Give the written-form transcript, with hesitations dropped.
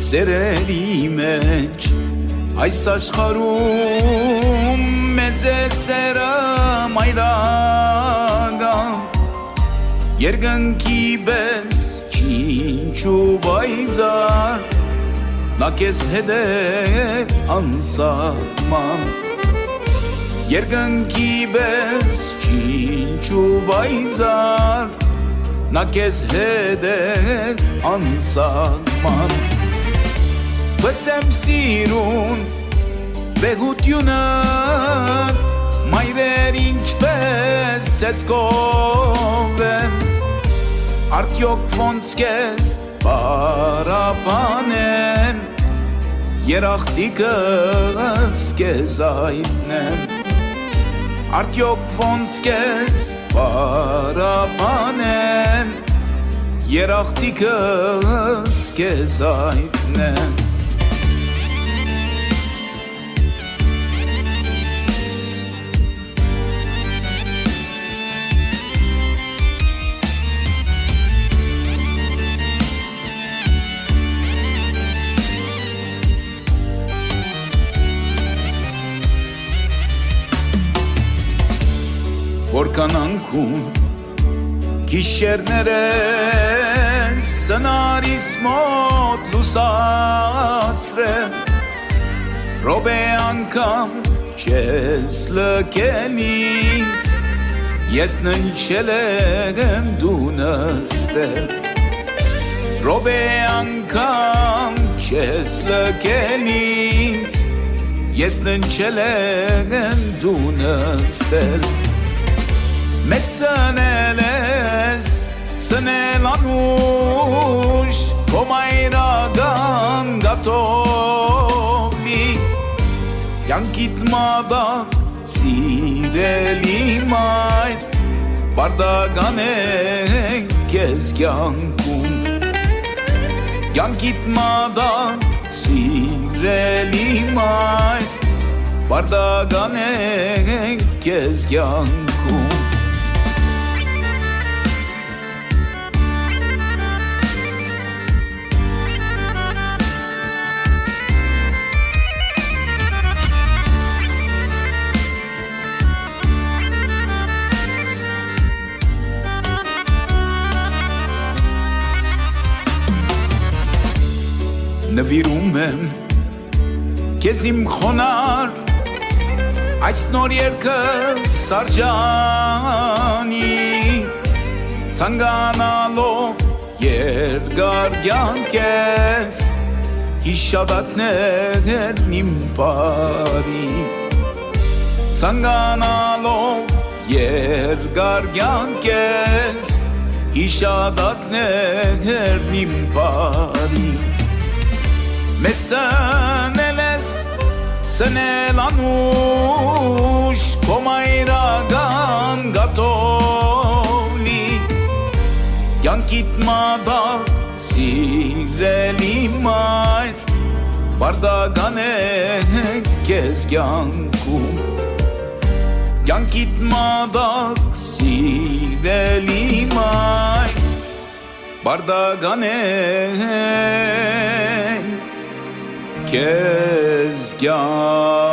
սերերի մեջ այս աշխարհում մեծ է սերը մայրական երկնքի պես չինչու բայձար նա քեզ հետ է անսահման երկնքի պես չինչու բայձար նա քեզ հետ է անսահման Վսեմ սիրուն բեգությունը մայրեր ինչպես ես կովեմ արդյոք ոնց քեզ պարապանեմ երախտիկս քեզ այտնեմ արդյոք ոնց քեզ պարապանեմ երախտիկս քեզ այտնեմ Որքան անքուն գիշերներ են սնարիս մոտ լուսացրել Ռոբե անգամ չես լքել ինձ Ես ննչել եմ դու նստել Ռոբե անգամ չես լքել ինձ Ես ննչել եմ դու նստել Մեզ սնել ես, սնել անուշ Քո մայրական գատոմի Կյանքիդ մադակ սիրելի մայր Բարդական է քեզ կյանքում Կյանքիդ մադակ սիրելի մայր Բարդական է քեզ կյանքում Նվիրում եմ քեզ իմ խոնար այս նոր երգը սարջանի ցանկանալով երկար կյանք ես հիշադակներն իմ բարի ցանկանալով երկար կյանք ես հիշադակներն իմ բարի Մեզ սնել ես, սնել անուշ Քո մայրական գատոմի Կյանքիդ մադակ սիրելի մայր Բարդական է քեզ կյանքում Կյանքիդ մադակ սիրելի մայր Բարդական է քեզ կյանքում